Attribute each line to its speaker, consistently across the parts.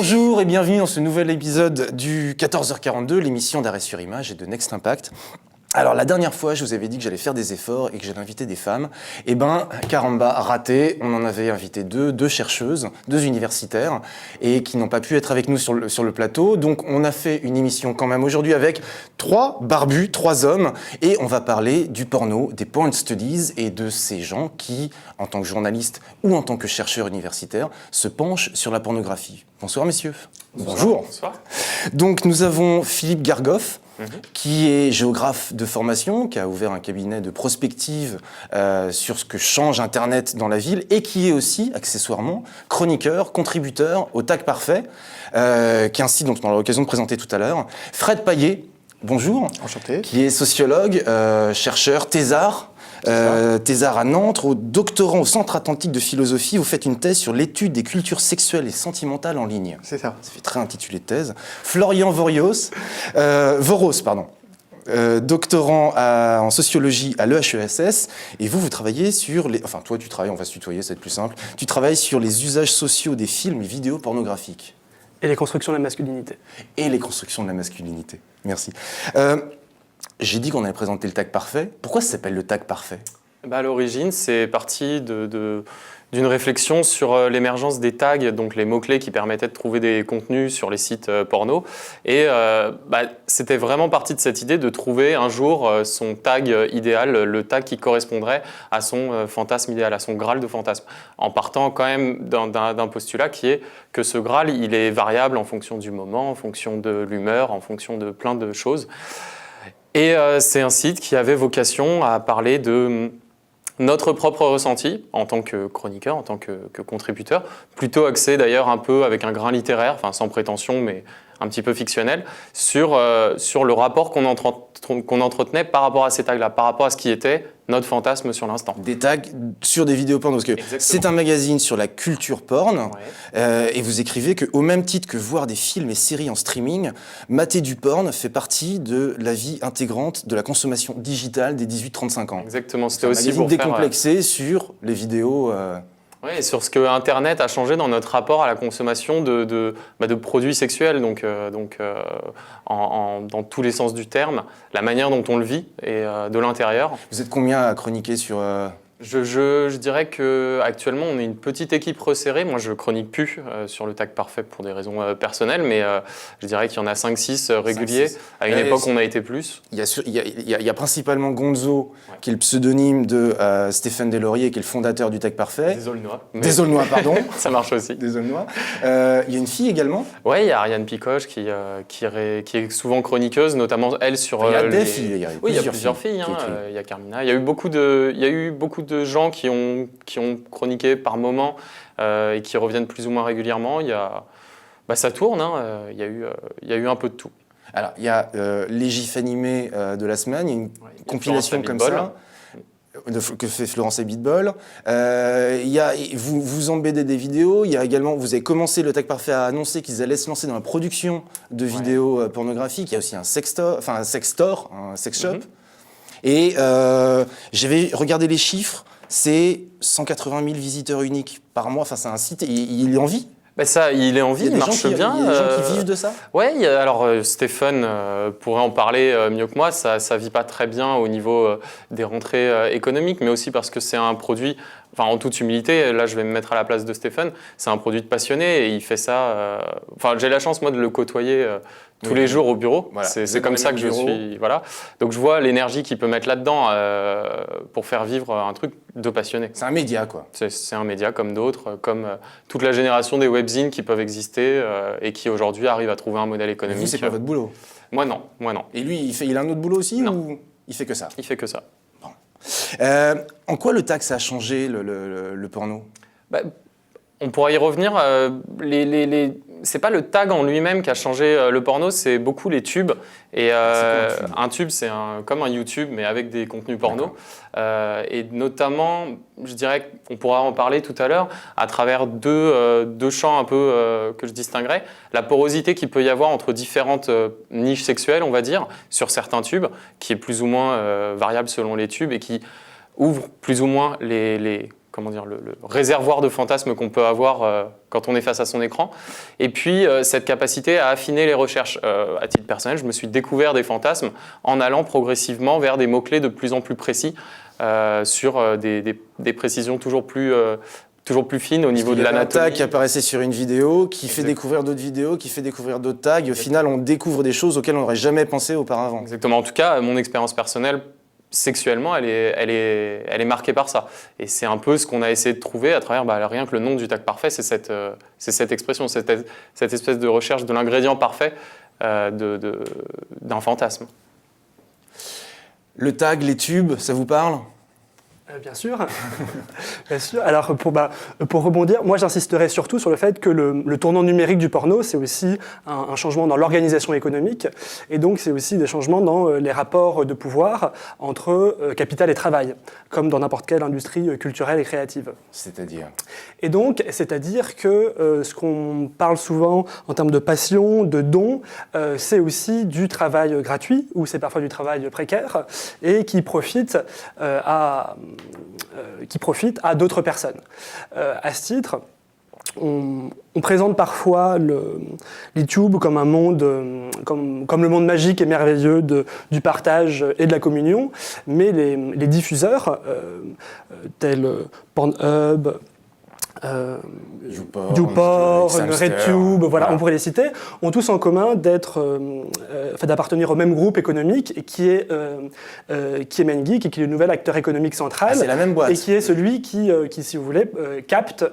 Speaker 1: Bonjour et bienvenue dans ce nouvel épisode du 14h42, l'émission d'Arrêt sur Image et de Next Impact. Alors la dernière fois, je vous avais dit que j'allais faire des efforts et que j'allais inviter des femmes. Eh ben, caramba, raté. On en avait invité deux chercheuses, deux universitaires, et qui n'ont pas pu être avec nous sur le plateau. Donc on a fait une émission quand même aujourd'hui avec 3 barbus, 3 hommes, et on va parler du porno, des porn studies et de ces gens qui, en tant que journalistes ou en tant que chercheurs universitaires, se penchent sur la pornographie. Bonsoir messieurs. Bonjour.
Speaker 2: Bonsoir.
Speaker 1: Donc nous avons Philippe Gargoff, qui est géographe de formation, qui a ouvert un cabinet de prospective sur ce que change Internet dans la ville, et qui est aussi, accessoirement, chroniqueur, contributeur au Tag Parfait, qui est un site dont on aura l'occasion de présenter tout à l'heure. Fred Paillet, bonjour.
Speaker 3: Enchanté.
Speaker 1: Qui est sociologue, chercheur, thésard. Thésard à Nantes, doctorant au Centre Atlantique de Philosophie. Vous faites une thèse sur l'étude des cultures sexuelles et sentimentales en ligne.
Speaker 3: C'est ça.
Speaker 1: Ça fait très intitulé de thèse. Florian Voros, doctorant en sociologie à l'EHESS. Et vous travaillez sur les... Enfin, toi, tu travailles, on va se tutoyer, ça va être plus simple. Tu travailles sur les usages sociaux des films et vidéos pornographiques.
Speaker 2: Et les constructions de la masculinité.
Speaker 1: Et les constructions de la masculinité. Merci. J'ai dit qu'on allait présenter le Tag Parfait. Pourquoi ça s'appelle le Tag Parfait ?
Speaker 2: À l'origine, c'est parti d'une réflexion sur l'émergence des tags, donc les mots-clés qui permettaient de trouver des contenus sur les sites porno. Et c'était vraiment parti de cette idée de trouver un jour son tag idéal, le tag qui correspondrait à son fantasme idéal, à son Graal de fantasme. En partant quand même d'un postulat qui est que ce Graal, il est variable en fonction du moment, en fonction de l'humeur, en fonction de plein de choses. Et c'est un site qui avait vocation à parler de notre propre ressenti en tant que chroniqueur, en tant que contributeur, plutôt axé d'ailleurs un peu avec un grain littéraire, enfin sans prétention mais un petit peu fictionnel, sur le rapport qu'on entretenait par rapport à ces tags-là, par rapport à ce qui était notre fantasme sur l'instant.
Speaker 1: Des tags sur des vidéos porno, parce que
Speaker 2: Exactement.
Speaker 1: C'est un magazine sur la culture porn,
Speaker 2: Ouais.
Speaker 1: et vous écrivez qu'au même titre que voir des films et séries en streaming, mater du porn fait partie de la vie intégrante de la consommation digitale des 18-35 ans.
Speaker 2: Exactement,
Speaker 1: C'est
Speaker 2: c'était
Speaker 1: un
Speaker 2: aussi
Speaker 1: magazine
Speaker 2: pour faire...
Speaker 1: décomplexé sur les vidéos...
Speaker 2: Oui, et sur ce que Internet a changé dans notre rapport à la consommation de produits sexuels, dans tous les sens du terme, la manière dont on le vit et de l'intérieur.
Speaker 1: Vous êtes combien à chroniquer sur...
Speaker 2: Je dirais qu'actuellement, on est une petite équipe resserrée. Moi, je chronique plus sur le Tag Parfait pour des raisons personnelles, mais je dirais qu'il y en a 5-6 réguliers.
Speaker 1: 5-6.
Speaker 2: À une époque, on a été plus.
Speaker 1: Il y a principalement Gonzo, qui est le pseudonyme de Stéphane Deslauriers, qui est le fondateur du Tag Parfait.
Speaker 2: Des Aulnois.
Speaker 1: Des pardon.
Speaker 2: Ça marche aussi.
Speaker 1: Des Aulnois. Il y a une fille également.
Speaker 2: Oui, il y a Ariane Picoche qui est souvent chroniqueuse, notamment elle sur...
Speaker 1: Il y a des filles.
Speaker 2: Oui, il y a plusieurs filles. Hein. Il y a Carmina. Il y a eu beaucoup de gens qui ont chroniqué par moment et qui reviennent plus ou moins régulièrement. Ça tourne. Hein. Il y a eu un peu de tout.
Speaker 1: Alors, il y a les gifs animés de la semaine, il y a une compilation comme ça, que fait Florence Abitbol. Vous embêtez des vidéos. Il y a également, vous avez commencé, le Tag Parfait à annoncer qu'ils allaient se lancer dans la production de vidéos pornographiques. Il y a aussi un sex store, un sex shop. Et j'avais regardé les chiffres, c'est 180 000 visiteurs uniques par mois. Enfin, c'est un site, il est en vie.
Speaker 2: Il est en vie, il marche bien.
Speaker 1: Il y a des gens qui vivent de ça.
Speaker 2: Oui, alors Stéphane pourrait en parler mieux que moi. Ça ne vit pas très bien au niveau des rentrées économiques, mais aussi parce que c'est un produit, en toute humilité, là je vais me mettre à la place de Stéphane, c'est un produit de passionné et il fait ça... j'ai la chance, moi, de le côtoyer tous les jours au bureau. Voilà. C'est comme ça que je suis... Voilà. Donc je vois l'énergie qu'il peut mettre là-dedans pour faire vivre un truc de passionné.
Speaker 1: C'est un média, quoi.
Speaker 2: C'est un média comme d'autres, comme toute la génération des webzines qui peuvent exister et qui aujourd'hui arrivent à trouver un modèle économique.
Speaker 1: Vous, c'est pas votre boulot?
Speaker 2: Moi, non.
Speaker 1: Et lui, il a un autre boulot aussi?
Speaker 2: Non.
Speaker 1: Ou il fait que ça?
Speaker 2: Il fait que ça.
Speaker 1: Bon. En quoi le tag, ça a changé le porno?
Speaker 2: On pourra y revenir. C'est pas le tag en lui-même qui a changé le porno, c'est beaucoup les tubes. Et un tube, c'est comme un YouTube, mais avec des contenus porno. Et notamment, je dirais qu'on pourra en parler tout à l'heure, à travers deux champs un peu que je distinguerais. La porosité qu'il peut y avoir entre différentes niches sexuelles, on va dire, sur certains tubes, qui est plus ou moins variable selon les tubes et qui ouvre plus ou moins les le réservoir de fantasmes qu'on peut avoir quand on est face à son écran. Et puis, cette capacité à affiner les recherches. À titre personnel, je me suis découvert des fantasmes en allant progressivement vers des mots-clés de plus en plus précis sur des précisions toujours plus fines au niveau de l'anatomie.
Speaker 1: Un tag qui apparaissait sur une vidéo, qui fait découvrir d'autres vidéos, qui fait découvrir d'autres tags. Au final, on découvre des choses auxquelles on n'aurait jamais pensé auparavant.
Speaker 2: Exactement. En tout cas, mon expérience personnelle, sexuellement, elle est marquée par ça. Et c'est un peu ce qu'on a essayé de trouver à travers rien que le nom du tag parfait, c'est cette expression, cette espèce de recherche de l'ingrédient parfait d'un fantasme.
Speaker 1: Le tag, les tubes, ça vous parle ?
Speaker 3: Bien sûr. Bien sûr. Alors, pour rebondir, moi j'insisterai surtout sur le fait que le tournant numérique du porno, c'est aussi un changement dans l'organisation économique, et donc c'est aussi des changements dans les rapports de pouvoir entre capital et travail, comme dans n'importe quelle industrie culturelle et créative.
Speaker 1: C'est-à-dire ?
Speaker 3: Et donc, c'est-à-dire que ce qu'on parle souvent en termes de passion, de don, c'est aussi du travail gratuit, ou c'est parfois du travail précaire, et qui profite à d'autres personnes. À ce titre, on présente parfois l'YouTube comme un monde, comme le monde magique et merveilleux du partage et de la communion, mais les diffuseurs, tels Pornhub, YouPorn, RedTube, voilà, on pourrait les citer, ont tous en commun d'appartenir au même groupe économique et qui est MainGeek et qui est le nouvel acteur économique central.
Speaker 1: Ah, c'est la même boîte.
Speaker 3: Et qui est celui qui si vous voulez, capte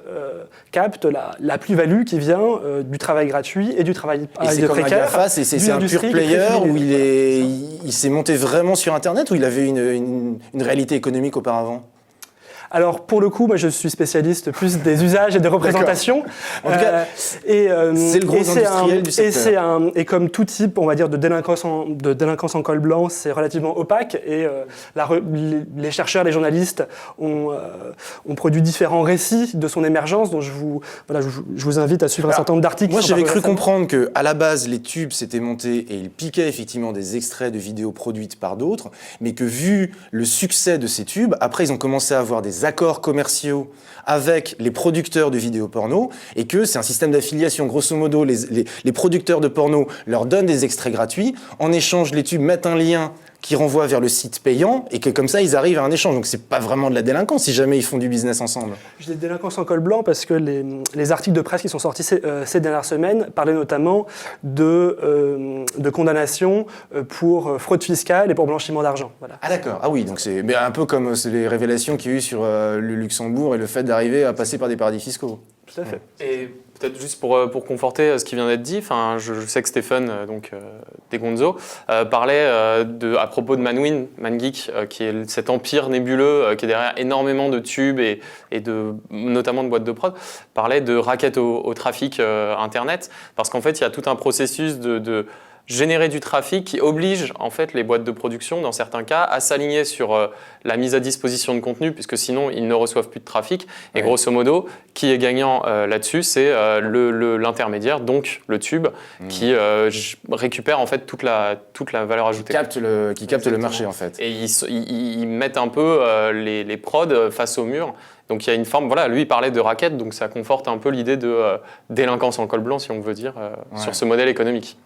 Speaker 3: la plus-value qui vient du travail gratuit et du travail
Speaker 1: précaire.
Speaker 3: Comme un GAFA,
Speaker 1: c'est un pure player où il s'est monté vraiment sur Internet, ou il avait une réalité économique auparavant ?
Speaker 3: Alors, pour le coup, moi, je suis spécialiste plus des usages et des représentations.
Speaker 1: En tout cas, c'est le gros industriel du secteur.
Speaker 3: Et comme tout type, on va dire, de délinquance en col blanc, c'est relativement opaque. Et les chercheurs, les journalistes ont produit différents récits de son émergence, dont je vous invite à suivre un certain nombre d'articles.
Speaker 1: Moi, j'avais cru comprendre qu'à la base, les tubes s'étaient montés et ils piquaient effectivement des extraits de vidéos produites par d'autres, mais que vu le succès de ces tubes, après, ils ont commencé à avoir des accords commerciaux avec les producteurs de vidéos porno, et que c'est un système d'affiliation. Grosso modo, les producteurs de porno leur donnent des extraits gratuits, en échange, les tubes mettent un lien qui renvoie vers le site payant, et que comme ça, ils arrivent à un échange. Donc c'est pas vraiment de la délinquance si jamais ils font du business ensemble.
Speaker 3: Je dis délinquance en col blanc parce que les articles de presse qui sont sortis ces dernières semaines parlaient notamment de condamnations pour fraude fiscale et pour blanchiment d'argent. Voilà.
Speaker 1: Ah d'accord, ah oui, donc c'est un peu comme les révélations qu'il y a eu sur le Luxembourg et le fait d'arriver à passer par des paradis fiscaux.
Speaker 3: Tout à fait.
Speaker 2: Et peut-être juste pour conforter ce qui vient d'être dit, je sais que Stéphane Degonzo parlait à propos de ManGeek, qui est cet empire nébuleux qui est derrière énormément de tubes et notamment de boîtes de prod, parlait de racket au trafic Internet, parce qu'en fait il y a tout un processus de générer du trafic qui oblige en fait les boîtes de production, dans certains cas, à s'aligner sur la mise à disposition de contenu, puisque sinon ils ne reçoivent plus de trafic. Et grosso modo, qui est gagnant là-dessus, c'est l'intermédiaire, donc le tube, qui récupère en fait toute la valeur ajoutée.
Speaker 1: Qui capte le marché en fait.
Speaker 2: Et ils mettent un peu les prods face au mur. Donc il y a une forme, lui il parlait de racket, donc ça conforte un peu l'idée de délinquance en col blanc, si on veut dire, sur ce modèle économique.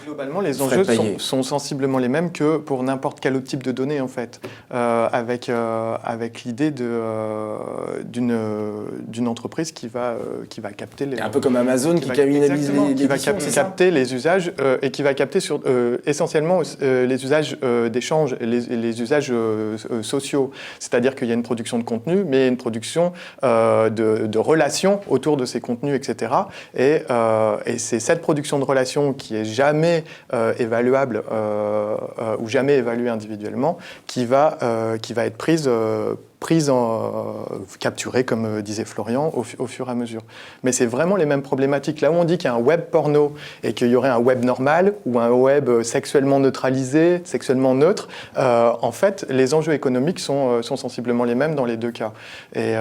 Speaker 4: Globalement, les enjeux sont sensiblement les mêmes que pour n'importe quel autre type de données, en fait, avec l'idée d'une entreprise qui va capter les...
Speaker 1: Un peu comme Amazon qui criminalise
Speaker 4: capter les usages et qui va capter essentiellement les usages d'échange et les usages sociaux. C'est-à-dire qu'il y a une production de contenu, mais il y a une production de relations autour de ces contenus, etc. Et c'est cette production de relations qui est jamais évaluable ou jamais évaluée individuellement, qui va être capturée, comme disait Florian, au fur et à mesure. Mais c'est vraiment les mêmes problématiques. Là où on dit qu'il y a un web porno et qu'il y aurait un web normal ou un web sexuellement neutralisé, sexuellement neutre, en fait, les enjeux économiques sont sensiblement les mêmes dans les deux cas. Et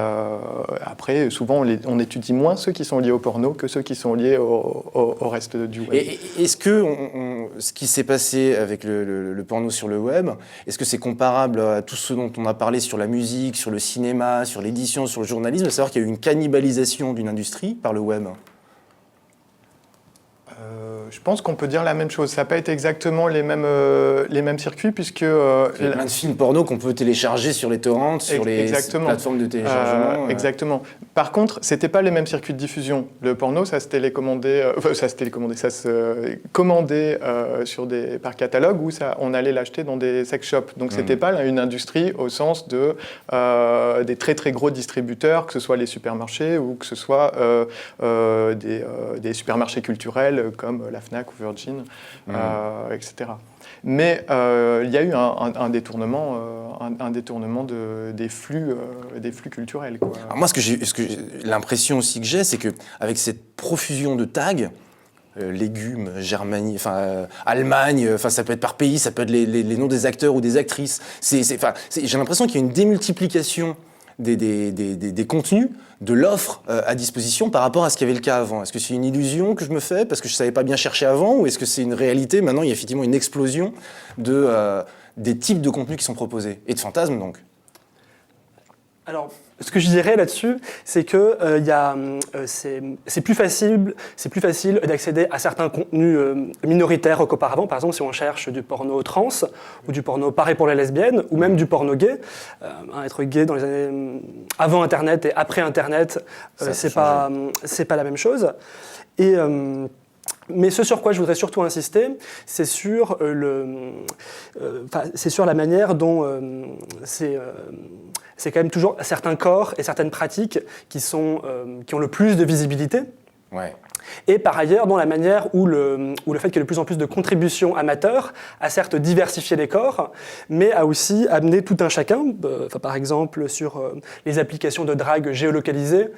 Speaker 4: après, souvent, on étudie moins ceux qui sont liés au porno que ceux qui sont liés au reste du web.
Speaker 1: Et est-ce que ce qui s'est passé avec le porno sur le web, est-ce que c'est comparable à tout ce dont on a parlé sur la musique, musique, sur le cinéma, sur l'édition, sur le journalisme, à savoir qu'il y a eu une cannibalisation d'une industrie par le web.
Speaker 4: Je pense qu'on peut dire la même chose. Ça n'a pas été exactement les mêmes circuits, puisque...
Speaker 1: Il y a plein de films porno qu'on peut télécharger sur les torrents, sur les plateformes de téléchargement.
Speaker 4: Exactement. Par contre, ce n'était pas les mêmes circuits de diffusion. Le porno, ça se télécommandait, ça se commandait par catalogue, ou on allait l'acheter dans des sex shops. Donc, ce n'était pas une industrie au sens des très très gros distributeurs, que ce soit les supermarchés ou que ce soit des supermarchés culturels comme la Fnac ou Virgin, etc. Mais il y a eu un détournement des flux culturels, quoi.
Speaker 1: Alors moi, l'impression aussi que j'ai, c'est qu'avec cette profusion de tags, légumes, Germanie, Allemagne, ça peut être par pays, ça peut être les noms des acteurs ou des actrices. J'ai l'impression qu'il y a une démultiplication des contenus, de l'offre à disposition par rapport à ce qu'il y avait le cas avant. Est-ce que c'est une illusion que je me fais parce que je ne savais pas bien chercher avant, ou est-ce que c'est une réalité? Maintenant, il y a effectivement une explosion des types de contenus qui sont proposés, et de fantasmes donc.
Speaker 3: Alors, ce que je dirais là-dessus, c'est que c'est plus facile d'accéder à certains contenus minoritaires qu'auparavant. Par exemple, si on cherche du porno trans ou du porno pareil pour les lesbiennes, ou même du porno gay. Être gay dans les années avant Internet et après Internet, c'est pas la même chose. Mais ce sur quoi je voudrais surtout insister, c'est sur la manière dont c'est quand même toujours certains corps et certaines pratiques qui ont le plus de visibilité.
Speaker 1: Ouais.
Speaker 3: Et par ailleurs, dans la manière où le fait qu'il y ait de plus en plus de contributions amateurs a certes diversifié les corps, mais a aussi amené tout un chacun, par exemple sur les applications de drague géolocalisées,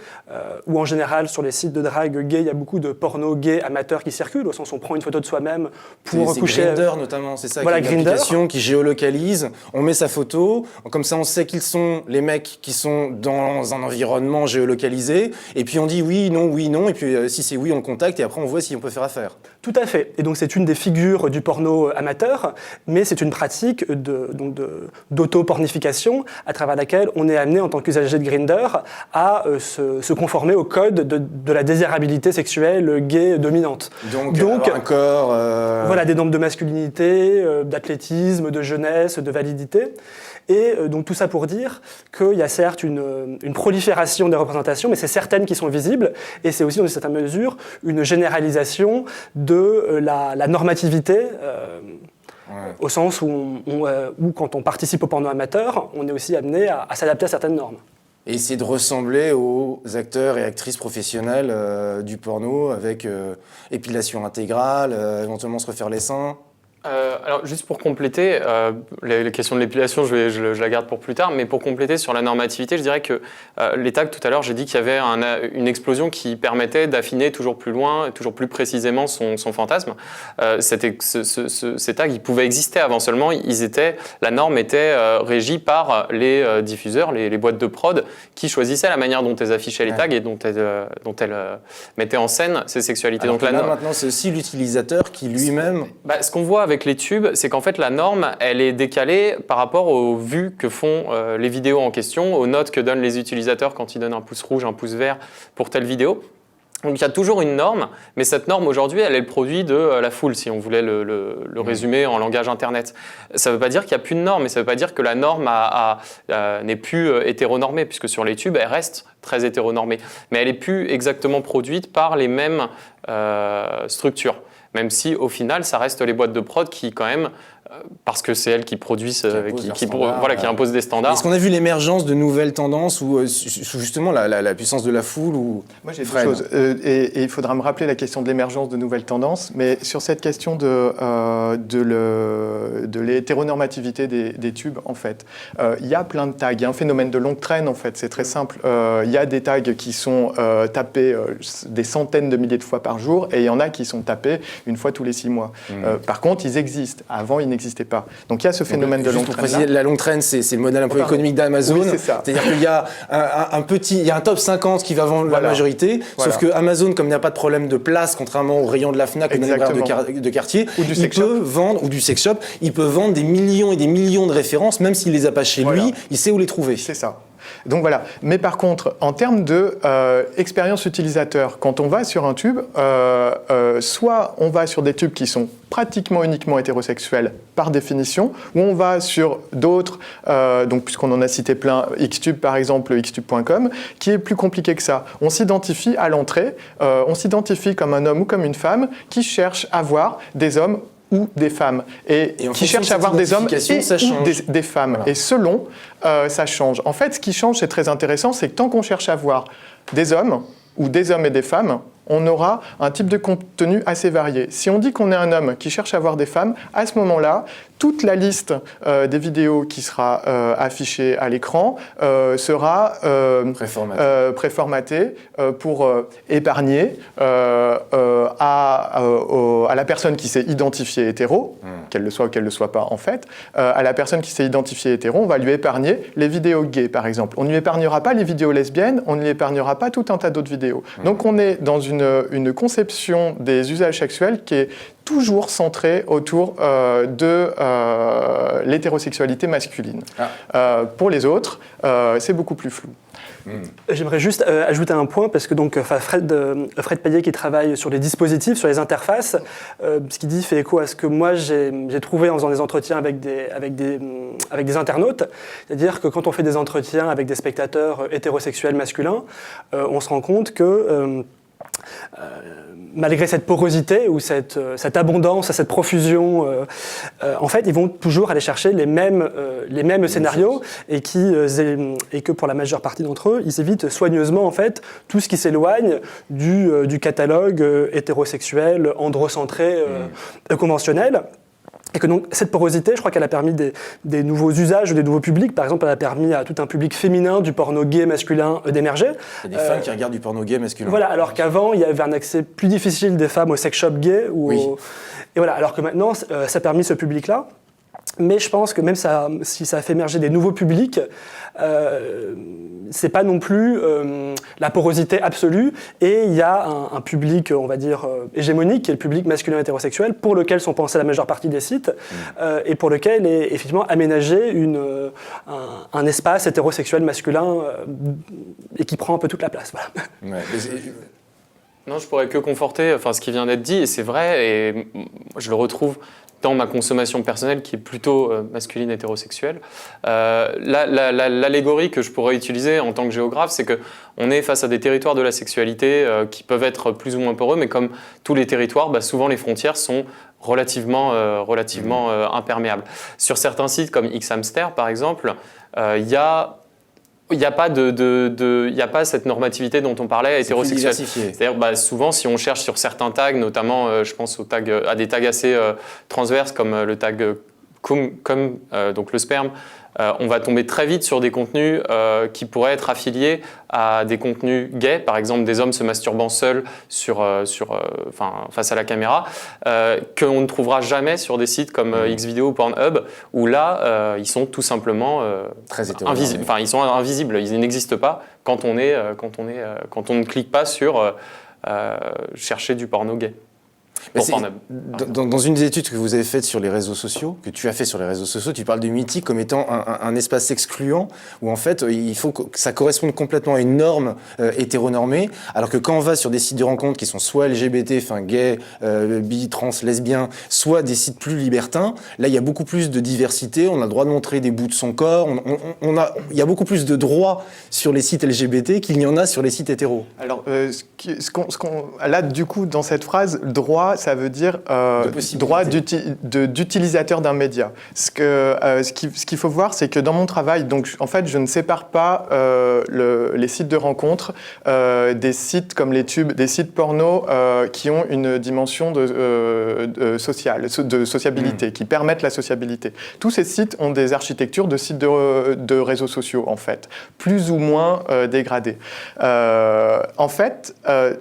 Speaker 3: ou en général sur les sites de drague gay, il y a beaucoup de porno gay amateurs qui circulent, au sens où on prend une photo de soi-même pour coucher...
Speaker 1: C'est Grindr notamment, c'est ça,
Speaker 3: voilà,
Speaker 1: une application qui géolocalise, on met sa photo, comme ça on sait qu'ils sont les mecs qui sont dans un environnement géolocalisé, et puis on dit oui, non, et puis si c'est oui, on le contacte et après on voit si on peut faire affaire.
Speaker 3: Tout à fait. Et donc c'est une des figures du porno amateur, mais c'est une pratique d'auto-pornification à travers laquelle on est amené en tant qu'usager de Grindr à se conformer au code de la désirabilité sexuelle gay dominante.
Speaker 1: Donc avoir un corps...
Speaker 3: Voilà, des normes de masculinité, d'athlétisme, de jeunesse, de validité. Et donc tout ça pour dire qu'il y a certes une prolifération des représentations, mais c'est certaines qui sont visibles, et c'est aussi dans une certaine mesure une généralisation de la normativité, au sens où quand on participe au porno amateur, on est aussi amené à s'adapter à certaines normes.
Speaker 1: Et essayer de ressembler aux acteurs et actrices professionnels du porno, avec épilation intégrale, éventuellement se refaire les seins.
Speaker 2: Alors, juste pour compléter, les questions de l'épilation, je la garde pour plus tard, mais pour compléter sur la normativité, je dirais que les tags, tout à l'heure, j'ai dit qu'il y avait une explosion qui permettait d'affiner toujours plus loin, toujours plus précisément son fantasme. Ces tags, ils pouvaient exister avant seulement, la norme était régie par les diffuseurs, les boîtes de prod, qui choisissaient la manière dont elles affichaient les tags et dont elles mettaient en scène ces sexualités.
Speaker 1: Alors
Speaker 2: donc,
Speaker 1: maintenant, c'est aussi l'utilisateur qui lui-même...
Speaker 2: Ce qu'on voit avec les tubes, c'est qu'en fait la norme, elle est décalée par rapport aux vues que font les vidéos en question, aux notes que donnent les utilisateurs quand ils donnent un pouce rouge, un pouce vert pour telle vidéo. Donc il y a toujours une norme, mais cette norme aujourd'hui, elle est le produit de la foule, si on voulait le résumer en langage internet. Ça ne veut pas dire qu'il n'y a plus de norme, mais ça ne veut pas dire que la norme n'est plus hétéronormée, puisque sur les tubes, elle reste très hétéronormée. Mais elle n'est plus exactement produite par les mêmes structures. Même si, au final, ça reste les boîtes de prod qui, quand même, parce que c'est elles qui produisent, qui imposent des standards.
Speaker 1: Est-ce qu'on a vu l'émergence de nouvelles tendances ou justement la puissance de la foule ou...
Speaker 4: Moi, j'ai deux choses. Et il faudra me rappeler la question de l'émergence de nouvelles tendances. Mais sur cette question de l'hétéronormativité des tubes, en fait, il y a plein de tags. Il y a un phénomène de longue traîne, en fait. C'est très simple. Il y a des tags qui sont tapés des centaines de milliers de fois par jour et il y en a qui sont tapés une fois tous les 6 mois. Par contre, ils existent. Avant, ils n'existait pas. Donc il y a ce phénomène de longue
Speaker 1: pour
Speaker 4: traîne.
Speaker 1: préciser, la longue traîne, c'est le modèle un peu économique d'Amazon.
Speaker 4: Oui, c'est ça.
Speaker 1: C'est-à-dire qu'il y a il y a un top 50 qui va vendre la majorité, sauf que Amazon, comme il n'y a pas de problème de place, contrairement au rayon de la Fnac ou d'un libraire de quartier,
Speaker 4: ou du sex shop,
Speaker 1: il peut vendre des millions et des millions de références, même s'il les a pas chez lui, il sait où les trouver.
Speaker 4: C'est ça. Donc voilà. Mais par contre, en termes de expérience utilisateur, quand on va sur un tube, soit on va sur des tubes qui sont pratiquement uniquement hétérosexuels par définition, ou on va sur d'autres, donc puisqu'on en a cité plein, Xtube par exemple, xtube.com, qui est plus compliqué que ça. On s'identifie à l'entrée, on s'identifie comme un homme ou comme une femme qui cherche à voir des hommes ou des femmes, et qui cherchent à avoir des hommes et des femmes. Voilà. Et selon, ça change. En fait, ce qui change, c'est très intéressant, c'est que tant qu'on cherche à avoir des hommes ou des hommes et des femmes, on aura un type de contenu assez varié. Si on dit qu'on est un homme qui cherche à avoir des femmes, à ce moment-là, toute la liste des vidéos qui sera affichée à l'écran sera préformatée pour épargner à la personne qui s'est identifiée hétéro, qu'elle le soit ou qu'elle ne le soit pas en fait, à la personne qui s'est identifiée hétéro, on va lui épargner les vidéos gays par exemple. On ne lui épargnera pas les vidéos lesbiennes, on ne lui épargnera pas tout un tas d'autres vidéos. Donc on est dans une conception des usages sexuels qui est toujours centrée autour de l'hétérosexualité masculine. Pour les autres, c'est beaucoup plus flou.
Speaker 3: J'aimerais juste ajouter un point, parce que donc, Fred Payet, qui travaille sur les dispositifs, sur les interfaces, ce qu'il dit fait écho à ce que moi j'ai trouvé en faisant des entretiens avec des internautes. C'est-à-dire que quand on fait des entretiens avec des spectateurs hétérosexuels masculins, on se rend compte que malgré cette porosité ou cette abondance, cette profusion, en fait, ils vont toujours aller chercher les mêmes scénarios et que pour la majeure partie d'entre eux, ils évitent soigneusement en fait tout ce qui s'éloigne du catalogue hétérosexuel, androcentré, conventionnel. Et que donc cette porosité, je crois qu'elle a permis des nouveaux usages, des nouveaux publics. Par exemple, elle a permis à tout un public féminin du porno gay masculin d'émerger.
Speaker 1: Il y a des femmes qui regardent du porno gay masculin.
Speaker 3: Voilà, alors qu'avant, il y avait un accès plus difficile des femmes au sex shop gay. Et voilà, alors que maintenant, ça a permis ce public-là. Mais je pense que même si ça a fait émerger des nouveaux publics, c'est pas non plus la porosité absolue. Et il y a un public, on va dire, hégémonique, qui est le public masculin hétérosexuel, pour lequel sont pensés la majeure partie des sites, et pour lequel est effectivement aménagé un espace hétérosexuel masculin et qui prend un peu toute la place. Voilà.
Speaker 2: Non, je pourrais que conforter ce qui vient d'être dit, et c'est vrai, et je le retrouve dans ma consommation personnelle qui est plutôt masculine hétérosexuelle. L'allégorie que je pourrais utiliser en tant que géographe, c'est qu'on est face à des territoires de la sexualité qui peuvent être plus ou moins poreux, mais comme tous les territoires, souvent les frontières sont relativement imperméables. Sur certains sites comme Xhamster, par exemple, il n'y a pas cette normativité dont on parlait hétérosexuelle. C'est-à-dire, souvent, si on cherche sur certains tags, notamment, je pense à des tags assez transverses comme le tag donc le sperme, on va tomber très vite sur des contenus qui pourraient être affiliés à des contenus gays, par exemple des hommes se masturbant seuls face à la caméra, qu'on ne trouvera jamais sur des sites comme Xvideo ou Pornhub, où là, ils sont tout simplement
Speaker 1: très
Speaker 2: invisibles. Enfin, ils sont invisibles, ils n'existent pas quand on ne clique pas sur chercher du porno gay.
Speaker 1: Dans une des études que vous avez faites sur les réseaux sociaux, que tu as fait sur les réseaux sociaux, tu parles du mythique comme étant un espace excluant où en fait il faut que ça corresponde complètement à une norme hétéronormée, alors que quand on va sur des sites de rencontres qui sont soit LGBT, enfin gay, bi, trans, lesbien, soit des sites plus libertins, là il y a beaucoup plus de diversité, on a le droit de montrer des bouts de son corps, il y a beaucoup plus de droits sur les sites LGBT qu'il n'y en a sur les sites hétéros.
Speaker 4: Alors là du coup dans cette phrase, droit, ça veut dire droit d'utilisateur d'un média. Ce qu'il faut voir, c'est que dans mon travail, donc, en fait, je ne sépare pas les sites de rencontres des sites comme les tubes, des sites porno qui ont une dimension de sociabilité, qui permettent la sociabilité. Tous ces sites ont des architectures de sites de réseaux sociaux, en fait, plus ou moins dégradés. En fait,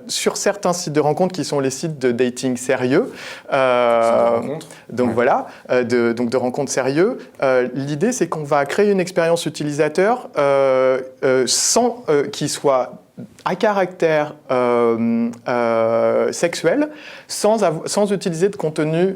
Speaker 4: sur certains sites de rencontres qui sont les sites de dating dating sérieux. Donc
Speaker 1: Ouais.
Speaker 4: voilà, de rencontres sérieux. L'idée, c'est qu'on va créer une expérience utilisateur sans qui soit à caractère sexuel, sans utiliser de contenu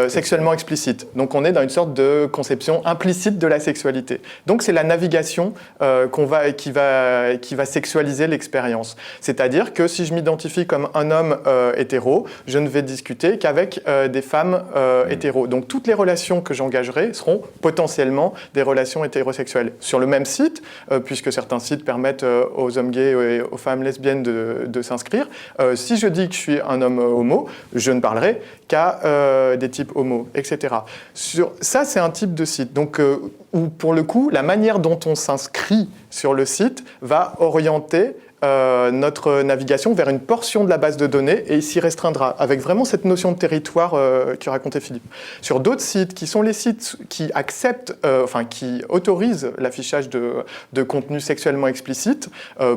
Speaker 4: sexuellement explicite. Donc on est dans une sorte de conception implicite de la sexualité. Donc c'est la navigation qui va sexualiser l'expérience. C'est-à-dire que si je m'identifie comme un homme hétéro, je ne vais discuter qu'avec des femmes hétéros. Donc toutes les relations que j'engagerai seront potentiellement des relations hétérosexuelles. Sur le même site, puisque certains sites permettent aux hommes gays et aux femmes lesbiennes de s'inscrire, si je dis que je suis un homme homo, je ne parlerai qu'à des types homo, etc. Ça, c'est un type de site. Donc, où pour le coup, la manière dont on s'inscrit sur le site va orienter notre navigation vers une portion de la base de données et s'y restreindra, avec vraiment cette notion de territoire que racontait Philippe. Sur d'autres sites, qui sont les sites qui acceptent, qui autorisent l'affichage de contenu sexuellement explicite,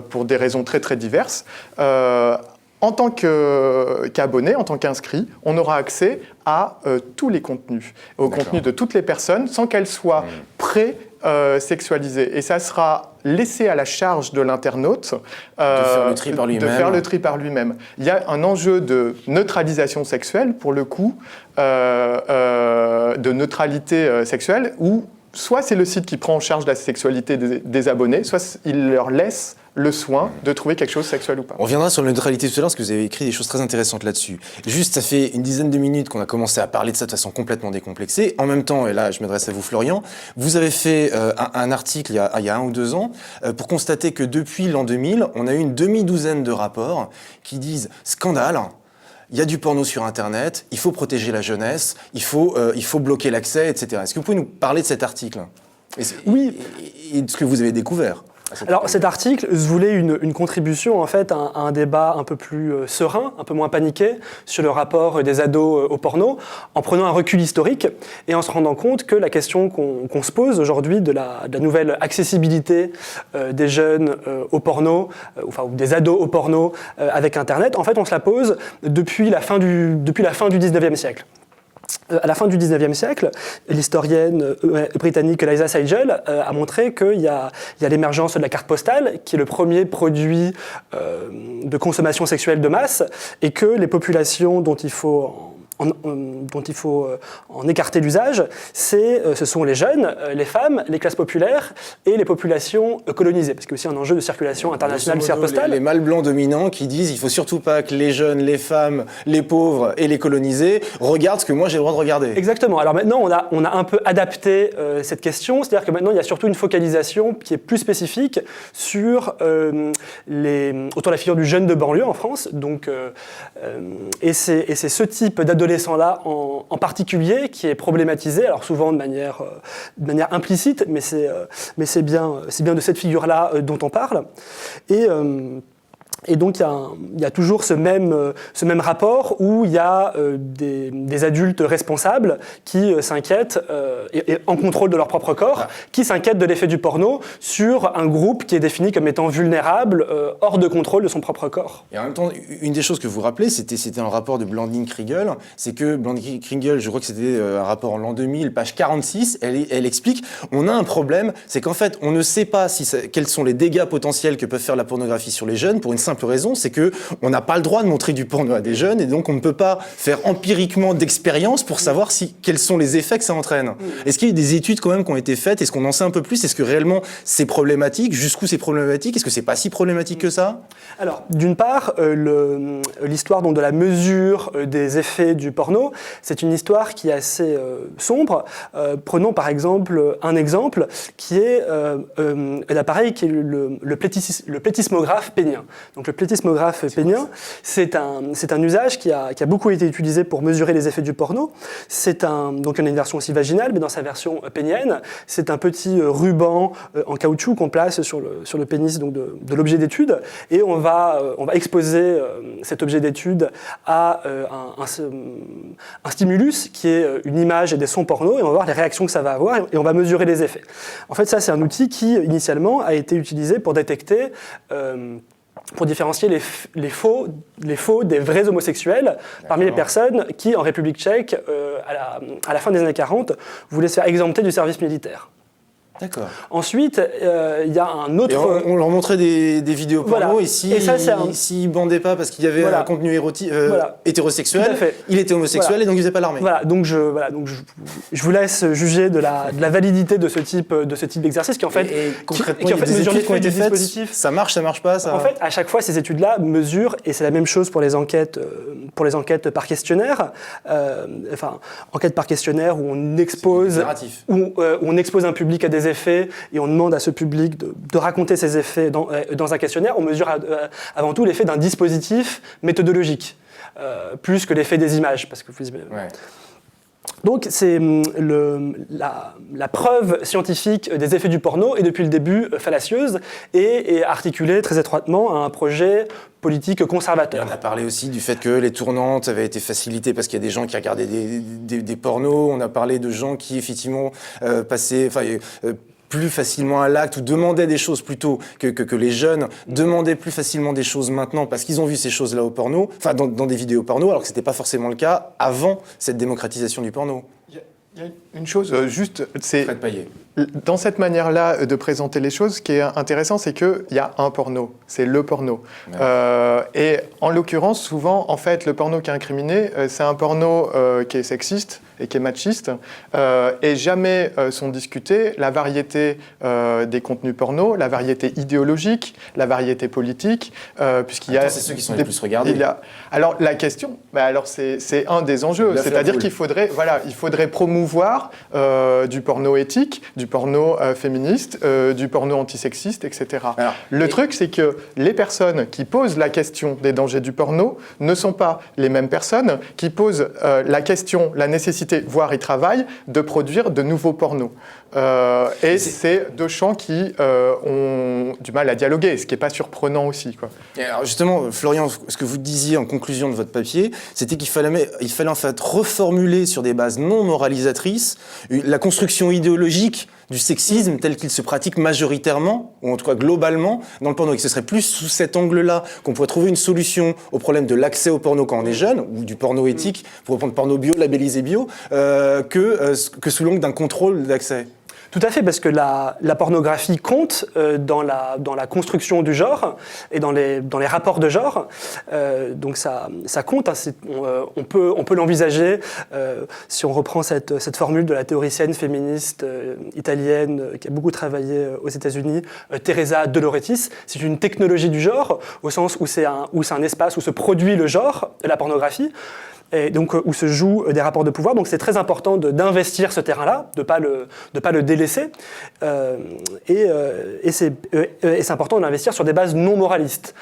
Speaker 4: pour des raisons très très diverses, en tant qu'abonné, en tant qu'inscrit, on aura accès à tous les contenus, aux contenus de toutes les personnes, sans qu'elles soient pré-sexualisées. Et ça sera laissé à la charge de l'internaute
Speaker 1: de faire le tri par lui-même.
Speaker 4: De faire le tri par lui-même. Il y a un enjeu de neutralisation sexuelle, pour le coup, de neutralité sexuelle, où soit c'est le site qui prend en charge la sexualité des abonnés, soit il leur laisse le soin de trouver quelque chose sexuel ou pas.
Speaker 1: On reviendra sur la neutralité tout à l'heure, parce que vous avez écrit des choses très intéressantes là-dessus. Juste, ça fait une dizaine de minutes qu'on a commencé à parler de ça de façon complètement décomplexée. En même temps, et là, je m'adresse à vous, Florian, vous avez fait un article il y a 1 ou 2 ans pour constater que depuis l'an 2000, on a eu une demi-douzaine de rapports qui disent « Scandale !» Il y a du porno sur Internet, il faut protéger la jeunesse, il faut bloquer l'accès, etc. Est-ce que vous pouvez nous parler de cet article ?
Speaker 3: Oui.
Speaker 1: Et de ce que vous avez découvert ?
Speaker 3: Alors cet article se voulait une contribution en fait à un débat un peu plus serein, un peu moins paniqué sur le rapport des ados au porno, en prenant un recul historique et en se rendant compte que la question qu'on se pose aujourd'hui de la nouvelle accessibilité des jeunes au porno, ou des ados au porno avec Internet, en fait on se la pose depuis la fin du 19e siècle. À la fin du 19e siècle, l'historienne britannique Eliza Sagel a montré qu'il y a l'émergence de la carte postale, qui est le premier produit de consommation sexuelle de masse, et que les populations dont il faut en écarter l'usage, ce sont les jeunes, les femmes, les classes populaires et les populations colonisées, parce qu'il y a aussi un enjeu de circulation internationale de carte postale.
Speaker 1: Les mâles blancs dominants qui disent il faut surtout pas que les jeunes, les femmes, les pauvres et les colonisés regardent ce que moi j'ai le droit de regarder.
Speaker 3: Exactement. Alors maintenant, on a un peu adapté cette question, c'est-à-dire que maintenant il y a surtout une focalisation qui est plus spécifique sur autour de la figure du jeune de banlieue en France. Donc, et c'est ce type d'adolescent là en particulier qui est problématisé, alors souvent de manière implicite, mais c'est bien de cette figure-là dont on parle. Et donc il y a toujours ce même rapport où il y a des adultes responsables qui s'inquiètent et en contrôle de leur propre corps, qui s'inquiètent de l'effet du porno sur un groupe qui est défini comme étant vulnérable, hors de contrôle de son propre corps.
Speaker 1: Et en même temps, une des choses que vous rappelez, c'était un rapport de Blandin-Kriegel, c'est que Blandin-Kriegel, je crois que c'était un rapport en l'an 2000, page 46, elle explique, on a un problème, c'est qu'en fait, on ne sait pas quels sont les dégâts potentiels que peuvent faire la pornographie sur les jeunes, pour une simple raison, c'est que on n'a pas le droit de montrer du porno à des jeunes et donc on ne peut pas faire empiriquement d'expérience pour savoir quels sont les effets que ça entraîne. Est-ce qu'il y a eu des études quand même qui ont été faites ? Est-ce qu'on en sait un peu plus ? Est-ce que réellement c'est problématique ? Jusqu'où c'est problématique ? Est-ce que c'est pas si problématique que ça ?
Speaker 3: Alors, d'une part, l'histoire donc de la mesure des effets du porno, c'est une histoire qui est assez sombre. Prenons par exemple un exemple qui est l'appareil qui est le plétismographe pénien. Donc le plétismographe pénien, c'est un usage qui a beaucoup été utilisé pour mesurer les effets du porno. Donc il y a une version aussi vaginale, mais dans sa version pénienne, c'est un petit ruban en caoutchouc qu'on place sur le pénis donc de l'objet d'étude, et on va exposer cet objet d'étude à un stimulus qui est une image et des sons porno, et on va voir les réactions que ça va avoir, et on va mesurer les effets. En fait, ça, c'est un outil qui, initialement, a été utilisé pour détecter pour différencier les faux des vrais homosexuels parmi les personnes qui, en République tchèque, à la fin des années 40, voulaient se faire exempter du service militaire.
Speaker 1: D'accord.
Speaker 3: Ensuite, il y a un autre...
Speaker 1: Et on leur montrait des vidéos porno,
Speaker 3: Voilà.
Speaker 1: et s'ils
Speaker 3: Et ça,
Speaker 1: ne bandaient pas parce qu'il y avait un contenu hétérosexuel,
Speaker 3: Tout à fait.
Speaker 1: il était homosexuel et donc il ne faisait pas l'armée.
Speaker 3: Voilà, donc je vous laisse juger de la validité de ce type d'exercice qui en fait,
Speaker 1: Et concrètement,
Speaker 3: qui en
Speaker 1: il y a
Speaker 3: fait
Speaker 1: des
Speaker 3: mesure
Speaker 1: études qui ont
Speaker 3: l'effet
Speaker 1: été
Speaker 3: du
Speaker 1: faites,
Speaker 3: dispositif.
Speaker 1: ça marche pas ça...
Speaker 3: En fait, à chaque fois, ces études-là mesurent, et c'est la même chose pour les enquêtes par questionnaire, enquête par questionnaire où on expose un public à des effets et on demande à ce public de raconter ses effets dans un questionnaire. On mesure avant tout l'effet d'un dispositif méthodologique, plus que l'effet des images, parce que Donc, c'est la preuve scientifique des effets du porno est depuis le début fallacieuse et articulée très étroitement à un projet politique conservateur.
Speaker 1: Et on a parlé aussi du fait que les tournantes avaient été facilitées parce qu'il y a des gens qui regardaient des pornos. On a parlé de gens qui, effectivement, passaient... plus facilement à l'acte ou demandaient des choses plutôt que les jeunes demandaient plus facilement des choses maintenant parce qu'ils ont vu ces choses-là au porno, dans des vidéos porno, alors que c'était pas forcément le cas avant cette démocratisation du porno.
Speaker 4: Il y a une chose, juste, c'est
Speaker 1: Fred Paillet.
Speaker 4: dans cette manière-là de présenter les choses, ce qui est intéressant, c'est qu'il y a un porno, c'est le porno. Ouais. Et en l'occurrence, souvent, en fait, le porno qui est incriminé, c'est un porno qui est sexiste et qui est machiste, et jamais sont discutés la variété des contenus porno, la variété idéologique, la variété politique, puisqu'il y a...
Speaker 1: C'est ceux qui sont les plus regardés.
Speaker 4: Alors, la question, c'est un des enjeux, c'est-à-dire qu'il faudrait promouvoir du porno éthique, du porno féministe, du porno antisexiste, etc. Le truc, c'est que les personnes qui posent la question des dangers du porno ne sont pas les mêmes personnes qui posent la question, la nécessité, voire y travaillent, de produire de nouveaux pornos. Et c'est deux champs qui ont du mal à dialoguer, ce qui n'est pas surprenant aussi, quoi.
Speaker 1: Et alors justement, Florian, ce que vous disiez en conclusion de votre papier, c'était qu'il fallait en fait reformuler sur des bases non moralisatrices la construction idéologique du sexisme tel qu'il se pratique majoritairement, ou en tout cas globalement, dans le porno. Et que ce serait plus sous cet angle-là qu'on pourrait trouver une solution au problème de l'accès au porno quand on est jeune, ou du porno éthique, pour reprendre porno bio, labellisé bio, que sous l'angle d'un contrôle d'accès.
Speaker 3: Tout à fait, parce que la pornographie compte dans la construction du genre et dans les rapports de genre. Donc ça compte. Hein, on peut l'envisager si on reprend cette formule de la théoricienne féministe italienne qui a beaucoup travaillé aux États-Unis, Teresa De Lauretis. C'est une technologie du genre au sens où c'est un espace où se produit le genre, la pornographie. Et donc où se jouent des rapports de pouvoir. Donc c'est très important d'investir ce terrain-là, de pas le délaisser. Et c'est important d'investir sur des bases non moralistes.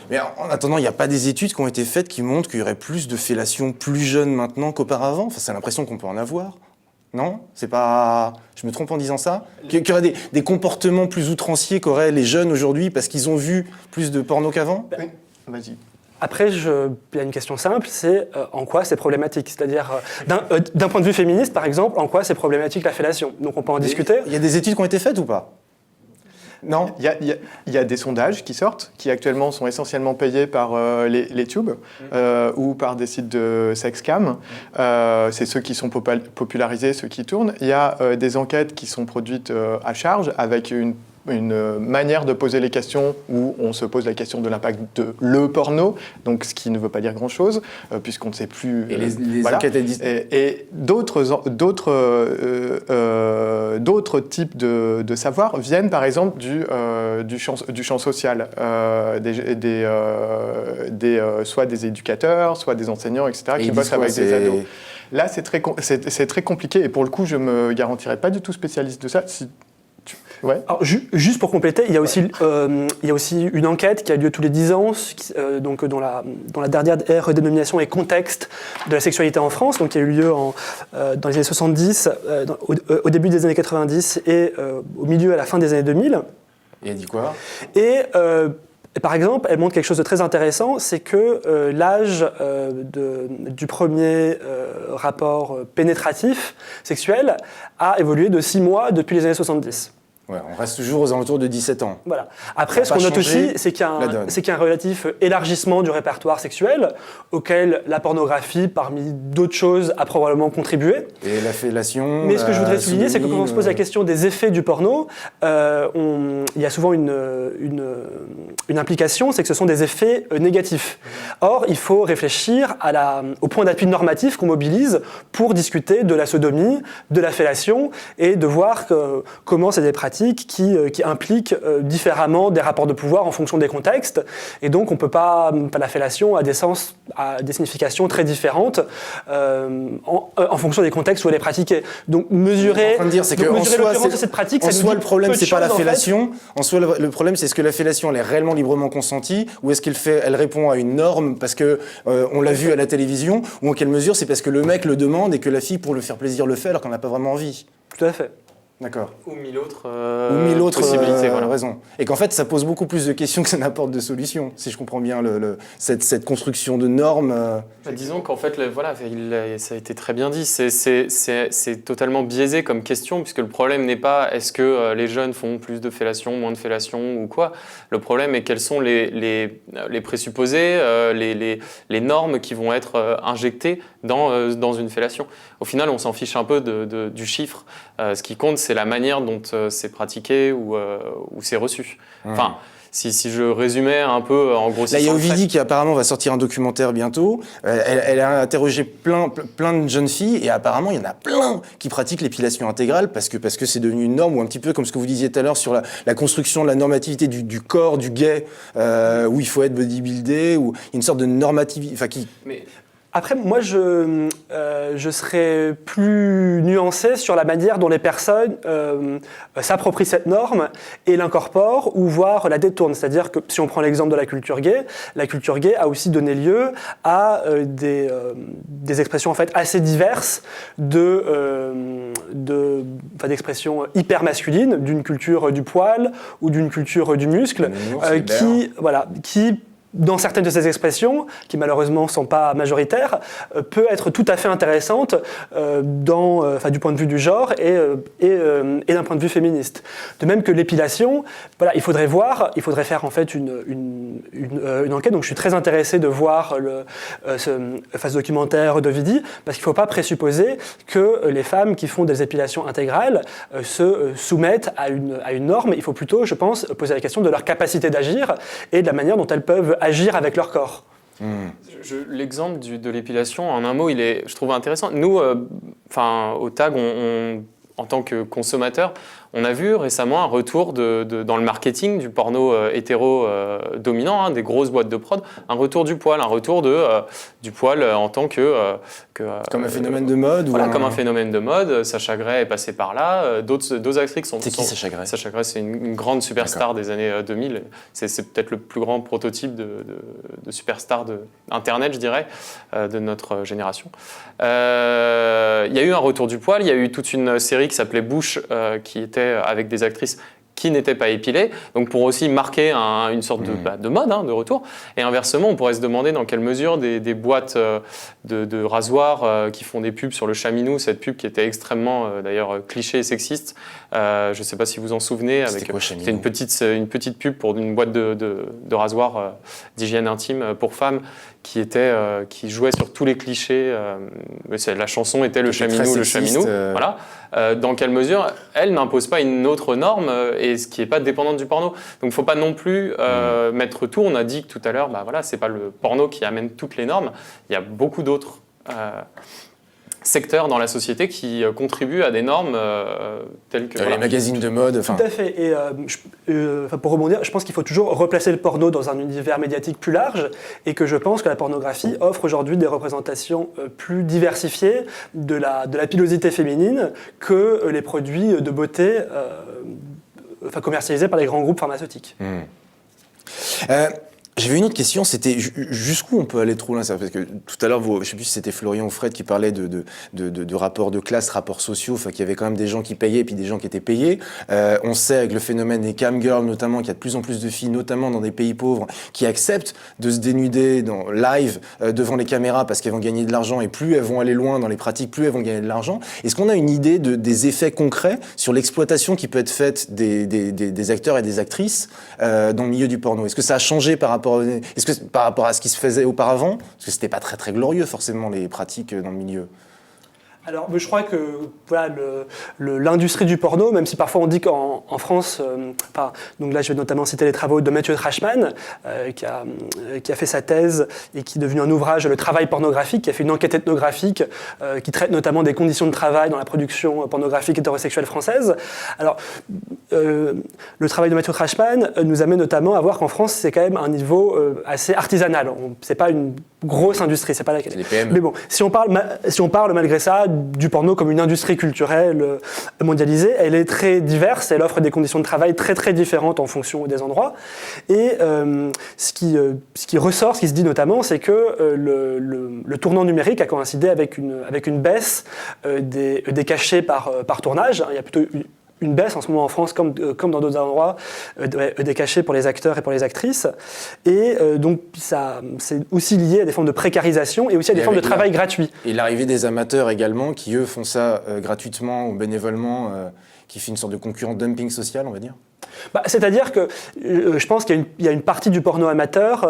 Speaker 1: Mais en attendant, il n'y a pas des études qui ont été faites qui montrent qu'il y aurait plus de fellation plus jeune maintenant qu'auparavant. Enfin, c'est l'impression qu'on peut en avoir. Non ? C'est pas... Je me trompe en disant ça ? Qu'il y aurait des comportements plus outranciers qu'auraient les jeunes aujourd'hui parce qu'ils ont vu plus de porno qu'avant ?
Speaker 4: Oui, vas-y.
Speaker 3: Après, il y a une question simple, c'est en quoi c'est problématique. C'est-à-dire, d'un point de vue féministe, par exemple, en quoi c'est problématique la fellation. Donc on peut en discuter.
Speaker 1: Il y a des études qui ont été faites ou pas ? Non.
Speaker 4: Il y a des sondages qui sortent, qui actuellement sont essentiellement payés par les tubes ou par des sites de sexcam. C'est ceux qui sont popularisés, ceux qui tournent. Il y a des enquêtes qui sont produites à charge avec une manière de poser les questions où on se pose la question de l'impact de le porno, donc ce qui ne veut pas dire grand-chose, puisqu'on ne sait plus...
Speaker 1: Et les enquêtes, elles disent...
Speaker 4: Et d'autres types de savoirs viennent, par exemple, du champ social, soit des éducateurs, soit des enseignants, etc., qui bossent avec des ados. Là, c'est très compliqué, et pour le coup, je ne me garantirais pas du tout spécialiste de ça. Ouais.
Speaker 3: Alors, juste pour compléter, il y a aussi une enquête qui a lieu tous les 10 ans, donc dont la dernière redénomination est Contexte de la sexualité en France, donc qui a eu lieu dans les années 70, au début des années 90 et au milieu à la fin des années 2000.
Speaker 1: Et elle dit quoi ?
Speaker 3: Et par exemple, elle montre quelque chose de très intéressant, c'est que l'âge du premier rapport pénétratif sexuel a évolué de 6 mois depuis les années 70.
Speaker 1: Ouais, on reste toujours aux alentours de 17 ans.
Speaker 3: Voilà. Après, ce qu'on note aussi, c'est qu'il y a un relatif élargissement du répertoire sexuel auquel la pornographie, parmi d'autres choses, a probablement contribué.
Speaker 1: Et la fellation.
Speaker 3: Mais ce que je voudrais souligner, c'est que quand on se pose la question des effets du porno, il y a souvent une implication, c'est que ce sont des effets négatifs. Or, il faut réfléchir au point d'appui normatif qu'on mobilise pour discuter de la sodomie, de la fellation, et de voir comment c'est des pratiques qui impliquent différemment des rapports de pouvoir en fonction des contextes. Et donc, on peut pas. La fellation a des significations très différentes en fonction des contextes où elle est pratiquée. Donc, mesurer l'occurrence de cette pratique,
Speaker 1: en soi, le problème, c'est pas la fellation. En soi, le problème, c'est est-ce que la fellation, elle est réellement librement consentie, ou est-ce elle répond à une norme parce que on l'a vu à la télévision, ou en quelle mesure c'est parce que le mec le demande et que la fille, pour le faire plaisir, le fait alors qu'on n'a pas vraiment envie.
Speaker 3: Tout à fait.
Speaker 1: D'accord.
Speaker 2: Ou mille autres
Speaker 1: possibilités, voilà. Raison. Et qu'en fait, ça pose beaucoup plus de questions que ça n'apporte de solutions, si je comprends bien cette construction de normes.
Speaker 2: Disons qu'en fait, ça a été très bien dit, c'est totalement biaisé comme question, puisque le problème n'est pas est-ce que les jeunes font plus de fellation, moins de fellation ou quoi. Le problème est quels sont les présupposés, les normes qui vont être injectées dans une fellation. Au final, on s'en fiche un peu du chiffre. Ce qui compte, c'est la manière dont c'est pratiqué ou c'est reçu. Enfin, si je résumais un peu en grossissant.
Speaker 1: Là, il y a Ovidie qui apparemment va sortir un documentaire bientôt. Elle a interrogé plein de jeunes filles et apparemment, il y en a plein qui pratiquent l'épilation intégrale parce que c'est devenu une norme, ou un petit peu comme ce que vous disiez tout à l'heure sur la construction de la normativité du corps, du gay, où il faut être bodybuildé, où il y a une sorte de normativité.
Speaker 3: Après, moi, je serais plus nuancé sur la manière dont les personnes s'approprient cette norme et l'incorporent ou voire la détournent. C'est-à-dire que si on prend l'exemple de la culture gay a aussi donné lieu à des expressions en fait assez diverses d'expressions hyper masculines, d'une culture du poil ou d'une culture du muscle, qui dans certaines de ces expressions, qui malheureusement ne sont pas majoritaires, peut être tout à fait intéressante du point de vue du genre et d'un point de vue féministe. De même que l'épilation, il faudrait faire en fait une enquête. Donc je suis très intéressé de voir ce documentaire d'Ovidie, parce qu'il ne faut pas présupposer que les femmes qui font des épilations intégrales se soumettent à une norme. Il faut plutôt, je pense, poser la question de leur capacité d'agir et de la manière dont elles peuvent agir avec leur corps.
Speaker 2: L'exemple de l'épilation, en un mot, je trouve intéressant. Nous, au TAG, en tant que consommateur, on a vu récemment un retour dans le marketing du porno hétéro dominant, des grosses boîtes de prod, un retour du poil, du poil en tant que
Speaker 1: comme un phénomène de mode.
Speaker 2: Comme un phénomène de mode. Sacha Grey est passé par là. D'autres actrices sont.
Speaker 1: C'est qui Sacha Grey ?
Speaker 2: Sacha Grey, c'est une grande superstar des années 2000. C'est peut-être le plus grand prototype de superstar d'Internet, je dirais, de notre génération. Il y a eu un retour du poil. Il y a eu toute une série qui s'appelait Bush, qui était avec des actrices qui n'étaient pas épilées, donc pour aussi marquer une sorte de mode, de retour. Et inversement, on pourrait se demander dans quelle mesure des boîtes de rasoirs qui font des pubs sur le Chaminou, cette pub qui était extrêmement d'ailleurs cliché et sexiste, je ne sais pas si vous en souvenez, c'était une petite pub pour une boîte de rasoirs d'hygiène intime pour femmes qui jouait sur tous les clichés. La chanson était le Chaminou, le Chaminou. Voilà. Dans quelle mesure elle n'impose pas une autre norme et ce qui n'est pas dépendante du porno. Donc il ne faut pas non plus mettre tout. On a dit que tout à l'heure, c'est pas le porno qui amène toutes les normes. Il y a beaucoup d'autres secteurs dans la société qui contribuent à des normes telles que...
Speaker 1: Les magazines de mode...
Speaker 3: Tout à fait. Et pour rebondir, je pense qu'il faut toujours replacer le porno dans un univers médiatique plus large et que je pense que la pornographie offre aujourd'hui des représentations plus diversifiées de la pilosité féminine que les produits de beauté commercialisés par les grands groupes pharmaceutiques.
Speaker 1: J'avais une autre question, c'était jusqu'où on peut aller trop loin, parce que tout à l'heure, je ne sais plus si c'était Florian ou Fred qui parlait de rapports de classe, rapports sociaux, enfin qu'il y avait quand même des gens qui payaient et puis des gens qui étaient payés. On sait avec le phénomène des cam girls notamment qu'il y a de plus en plus de filles, notamment dans des pays pauvres, qui acceptent de se dénuder dans live devant les caméras parce qu'elles vont gagner de l'argent, et plus elles vont aller loin dans les pratiques, plus elles vont gagner de l'argent. Est-ce qu'on a une idée des effets concrets sur l'exploitation qui peut être faite des acteurs et des actrices dans le milieu du porno? Est-ce que ça a changé par rapport à ce qui se faisait auparavant? Parce que c'était pas très très glorieux forcément les pratiques dans le milieu.
Speaker 3: Alors, je crois que voilà, l'industrie du porno, même si parfois on dit qu'en France, donc là je vais notamment citer les travaux de Matthew Trashman, qui a fait sa thèse et qui est devenu un ouvrage, Le travail pornographique, qui a fait une enquête ethnographique qui traite notamment des conditions de travail dans la production pornographique hétérosexuelle française. Alors, le travail de Matthew Trashman nous amène notamment à voir qu'en France, c'est quand même un niveau assez artisanal. C'est pas une grosse industrie, c'est pas laquelle.
Speaker 1: C'est les PME.
Speaker 3: Mais bon, si on parle malgré ça du porno comme une industrie culturelle mondialisée, elle est très diverse, elle offre des conditions de travail très très différentes en fonction des endroits. Et ce qui ressort, ce qui se dit notamment, c'est que le tournant numérique a coïncidé avec une baisse des cachets par tournage. Il y a plutôt une baisse en ce moment en France, comme dans d'autres endroits, des cachets pour les acteurs et pour les actrices. Et donc, c'est aussi lié à des formes de précarisation et aussi à des formes de travail gratuit.
Speaker 1: Et l'arrivée des amateurs également, qui eux font ça gratuitement ou bénévolement, qui fait une sorte de concurrent dumping social, on va dire.
Speaker 3: C'est-à-dire que je pense qu'il y a une partie du porno amateur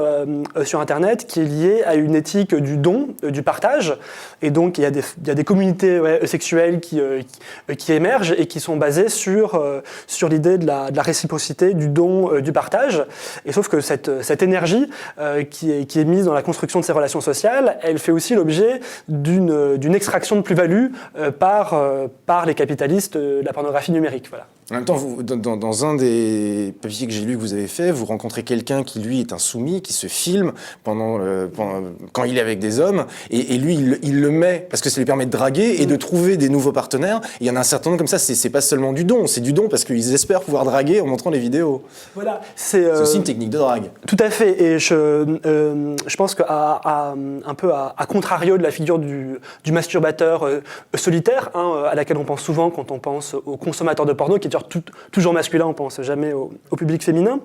Speaker 3: sur Internet qui est liée à une éthique du don, du partage. Et donc, il y a des communautés sexuelles qui émergent et qui sont basées sur l'idée de la réciprocité, du don, du partage. Et sauf que cette énergie qui est mise dans la construction de ces relations sociales, elle fait aussi l'objet d'une extraction de plus-value par les capitalistes de la pornographie numérique. Voilà.
Speaker 1: En même temps, dans un des papiers que j'ai lu que vous avez fait, vous rencontrez quelqu'un qui, lui, est un soumis, qui se filme quand il est avec des hommes, et lui, il le met, parce que ça lui permet de draguer et de trouver des nouveaux partenaires. Et il y en a un certain nombre comme ça, c'est pas seulement du don, c'est du don parce qu'ils espèrent pouvoir draguer en montrant les vidéos.
Speaker 3: Voilà,
Speaker 1: c'est aussi une technique de drague.
Speaker 3: Tout à fait, et je pense un peu à contrario de la figure du masturbateur solitaire, à laquelle on pense souvent quand on pense aux consommateurs de porno, qui est toujours masculin, on pense jamais au public féminin.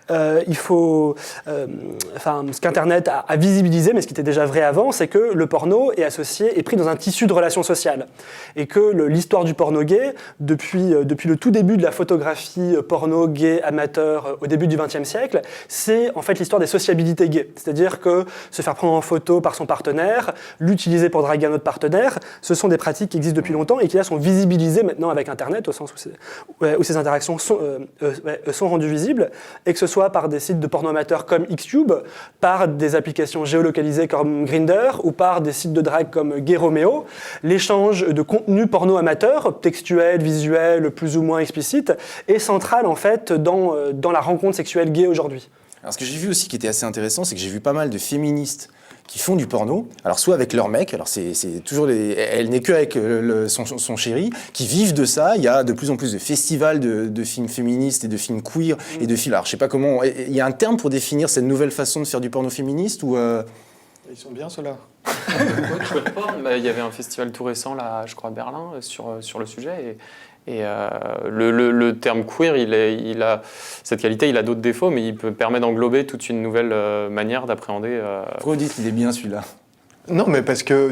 Speaker 3: Il faut, ce qu'Internet a visibilisé, mais ce qui était déjà vrai avant, c'est que le porno est pris dans un tissu de relations sociales, et que l'histoire du porno gay, depuis le tout début de la photographie porno gay amateur au début du XXe siècle, c'est en fait l'histoire des sociabilités gays, c'est-à-dire que se faire prendre en photo par son partenaire, l'utiliser pour draguer un autre partenaire, ce sont des pratiques qui existent depuis longtemps et qui là sont visibilisées maintenant avec Internet, au sens où ces interactions sont rendues visibles, et que ce soit par des sites de porno amateurs comme Xtube, par des applications géolocalisées comme Grindr, ou par des sites de drague comme Gay Romeo, l'échange de contenu porno amateur, textuel, visuel, plus ou moins explicite, est central en fait dans la rencontre sexuelle gay aujourd'hui.
Speaker 1: Alors ce que j'ai vu aussi qui était assez intéressant, c'est que j'ai vu pas mal de féministes qui font du porno, alors soit avec leur mec, alors c'est toujours elle n'est que avec son chéri, qui vivent de ça. Il y a de plus en plus de festivals de films féministes et de films queer et de films. Alors je sais pas comment, il y a un terme pour définir cette nouvelle façon de faire du porno féministe ou
Speaker 4: Ils sont bien ceux-là.
Speaker 2: Il y avait un festival tout récent là, je crois à Berlin, sur le sujet. Et le terme queer, il a cette qualité, il a d'autres défauts, mais il permet d'englober toute une nouvelle manière d'appréhender.
Speaker 1: Pourquoi vous dites qu'il est bien celui-là ?
Speaker 4: Non, mais parce que,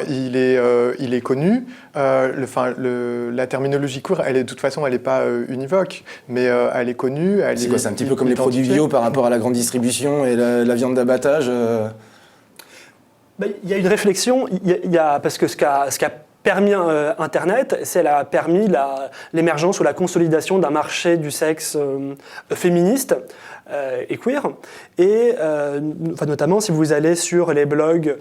Speaker 4: il est connu. La terminologie queer, de toute façon, elle n'est pas univoque, mais elle est connue.
Speaker 1: C'est quoi ? C'est un petit peu comme les produits bio par rapport à la grande distribution et la viande d'abattage.
Speaker 3: Il y a une réflexion. Parce que ce qu'a permis Internet, c'est a permis l'émergence ou la consolidation d'un marché du sexe féministe et queer. Et notamment si vous allez sur les blogs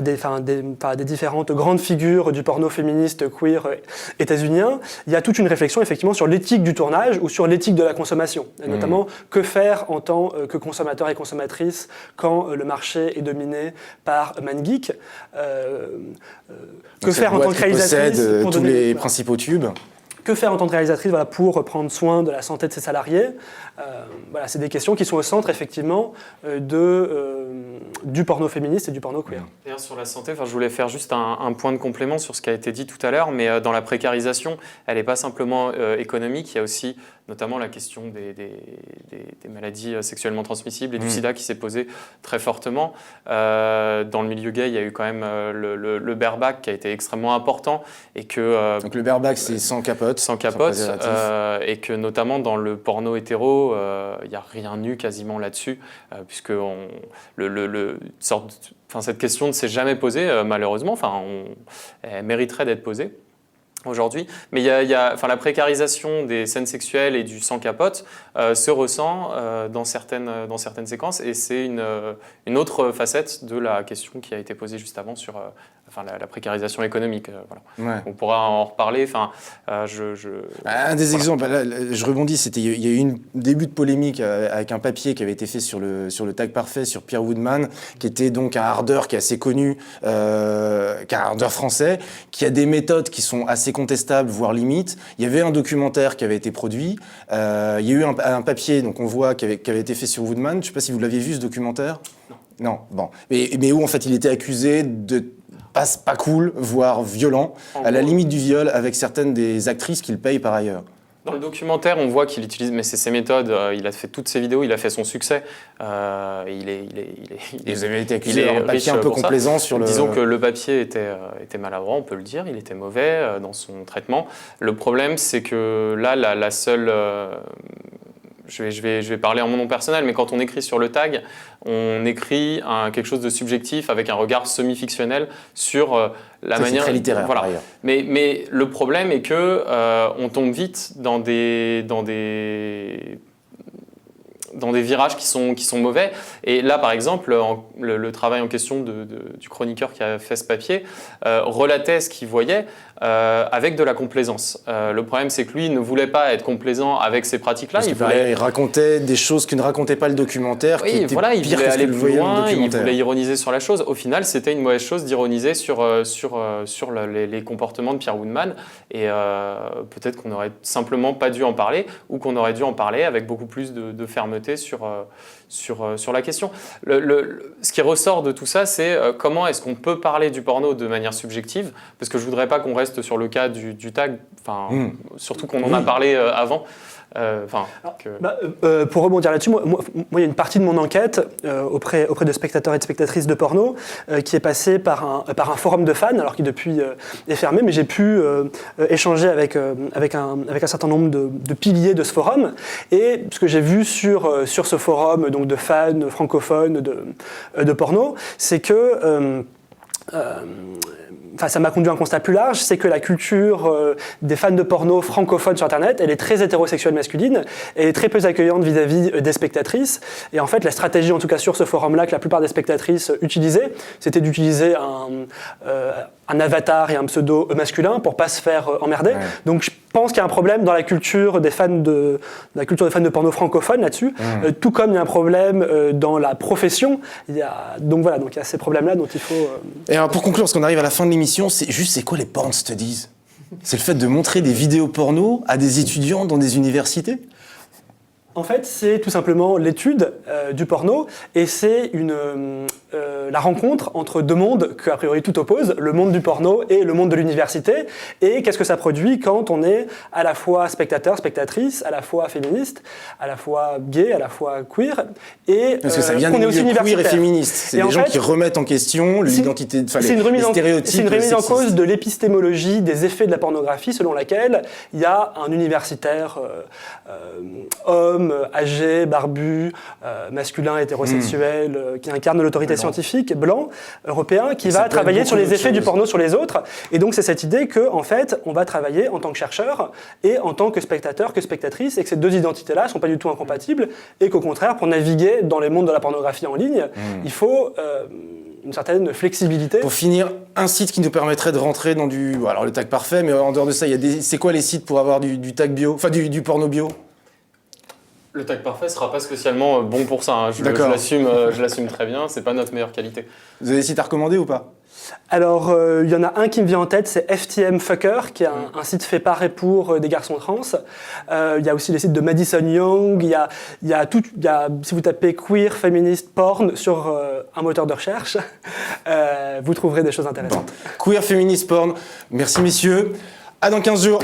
Speaker 3: des différentes grandes figures du porno féministe queer états-unien, il y a toute une réflexion effectivement sur l'éthique du tournage ou sur l'éthique de la consommation. Et notamment que faire en tant que consommateur et consommatrice quand le marché est dominé par ManGeek. Que faire en tant que réalisatrice
Speaker 1: possède tous les principaux tubes.
Speaker 3: Que faire en tant que réalisatrice pour prendre soin de la santé de ses salariés? Voilà, c'est des questions qui sont au centre, effectivement, du porno féministe et du porno queer.
Speaker 2: D'ailleurs, sur la santé, je voulais faire juste un point de complément sur ce qui a été dit tout à l'heure, mais dans la précarisation, elle n'est pas simplement économique, il y a aussi notamment la question des maladies sexuellement transmissibles et du sida qui s'est posée très fortement. Dans le milieu gay, il y a eu quand même le bareback qui a été extrêmement important. Et que,
Speaker 1: donc le bareback, c'est sans capote.
Speaker 2: Sans capote, et que notamment dans le porno hétéro, il n'y a rien nu quasiment là-dessus, puisque cette question ne s'est jamais posée, malheureusement. Elle mériterait d'être posée aujourd'hui. Mais la précarisation des scènes sexuelles et du sans capote se ressent dans certaines séquences, et c'est une autre facette de la question qui a été posée juste avant sur la précarisation économique. Voilà. Ouais. On pourra en reparler.
Speaker 1: Un des exemples, là, je rebondis, il y a eu un début de polémique avec un papier qui avait été fait sur le tag parfait sur Pierre Woodman, qui était donc un hardeur qui est assez connu, qui est un hardeur français, qui a des méthodes qui sont assez contestables, voire limites. Il y avait un documentaire qui avait été produit. Il y a eu un papier, donc on voit, qui avait été fait sur Woodman. Je ne sais pas si vous l'aviez vu, ce documentaire. Non. Bon. Mais où en fait il était accusé de pas cool, voire violent, à la limite du viol, avec certaines des actrices qu'il paye par ailleurs.
Speaker 2: Dans le documentaire, on voit qu'il utilise, mais c'est ses méthodes. Il a fait toutes ses vidéos, il a fait son succès.
Speaker 1: Vous avez été accusé d'un papier un peu complaisant sur le.
Speaker 2: Disons que le papier était maladroit, on peut le dire. Il était mauvais dans son traitement. Le problème, c'est que là, la seule. Je vais parler en mon nom personnel, mais quand on écrit sur le tag, on écrit quelque chose de subjectif avec un regard semi-fictionnel sur la manière.
Speaker 1: C'est très littéraire,
Speaker 2: voilà.
Speaker 1: par ailleurs.
Speaker 2: Mais le problème est que on tombe vite dans des virages qui sont mauvais. Et là, par exemple, le travail en question du chroniqueur qui a fait ce papier relatait ce qu'il voyait avec de la complaisance. Le problème, c'est que lui ne voulait pas être complaisant avec ces pratiques-là.
Speaker 1: Il racontait des choses que ne racontait pas le documentaire, qui étaient
Speaker 2: il
Speaker 1: pires
Speaker 2: voulait
Speaker 1: que ce
Speaker 2: aller
Speaker 1: que
Speaker 2: plus loin, il
Speaker 1: documentaire.
Speaker 2: voulait ironiser sur la chose. Au final, c'était une mauvaise chose d'ironiser sur les comportements de Pierre Woodman. Et peut-être qu'on n'aurait simplement pas dû en parler, ou qu'on aurait dû en parler avec beaucoup plus de fermeté sur la question. Ce qui ressort de tout ça, c'est comment est-ce qu'on peut parler du porno de manière subjective, parce que je ne voudrais pas qu'on reste sur le cas du tag, surtout qu'on en a parlé avant.
Speaker 3: Pour rebondir là-dessus, moi, il y a une partie de mon enquête auprès de spectateurs et de spectatrices de porno qui est passée par un forum de fans, alors qui depuis est fermé, mais j'ai pu échanger avec un certain nombre de piliers de ce forum. Et ce que j'ai vu sur ce forum donc de fans francophones de porno, c'est que ça m'a conduit à un constat plus large, c'est que la culture des fans de porno francophones sur Internet, elle est très hétérosexuelle masculine, et est très peu accueillante vis-à-vis des spectatrices. Et en fait, la stratégie, en tout cas sur ce forum-là, que la plupart des spectatrices utilisaient, c'était d'utiliser un avatar et un pseudo masculin pour pas se faire emmerder. Ouais. Donc je pense qu'il y a un problème dans la culture des fans de porno francophones là-dessus, tout comme il y a un problème dans la profession. Donc il y a ces problèmes-là dont il faut.
Speaker 1: Et alors pour conclure, parce qu'on arrive à la fin de l'émission, c'est quoi les porn studies? C'est le fait de montrer des vidéos porno à des étudiants dans des universités?
Speaker 3: En fait, c'est tout simplement l'étude du porno, et c'est la rencontre entre deux mondes que, a priori, tout oppose, le monde du porno et le monde de l'université. Et qu'est-ce que ça produit quand on est à la fois spectateur, spectatrice, à la fois féministe, à la fois gay, à la fois queer, et
Speaker 1: parce que ça vient des milieux queer et féministes. C'est des gens qui remettent en question l'identité, les stéréotypes.
Speaker 3: C'est une remise en cause de l'épistémologie des effets de la pornographie, selon laquelle il y a un universitaire homme, âgé, barbu, masculin, hétérosexuel, qui incarne l'autorité scientifique, blanc, européen, qui va travailler sur les effets du porno sur les autres. Et donc c'est cette idée qu'en fait, on va travailler en tant que chercheur et en tant que spectateur, que spectatrice, et que ces deux identités-là ne sont pas du tout incompatibles, et qu'au contraire, pour naviguer dans les mondes de la pornographie en ligne, il faut une certaine flexibilité.
Speaker 1: Pour finir, un site qui nous permettrait de rentrer dans alors le tag parfait, mais en dehors de ça, c'est quoi les sites pour avoir du tag bio, enfin du porno bio?
Speaker 2: Le tag parfait ne sera pas spécialement bon pour ça. Je l'assume très bien. C'est pas notre meilleure qualité.
Speaker 1: Vous avez des sites à recommander ou pas?
Speaker 3: Alors, il y en a un qui me vient en tête, c'est FTM Fucker, qui est un site fait par et pour des garçons trans. Il y a aussi les sites de Madison Young. Si vous tapez queer, féministe, porn sur un moteur de recherche, vous trouverez des choses intéressantes.
Speaker 1: Queer, féministe, porn. Merci messieurs. À dans 15 jours.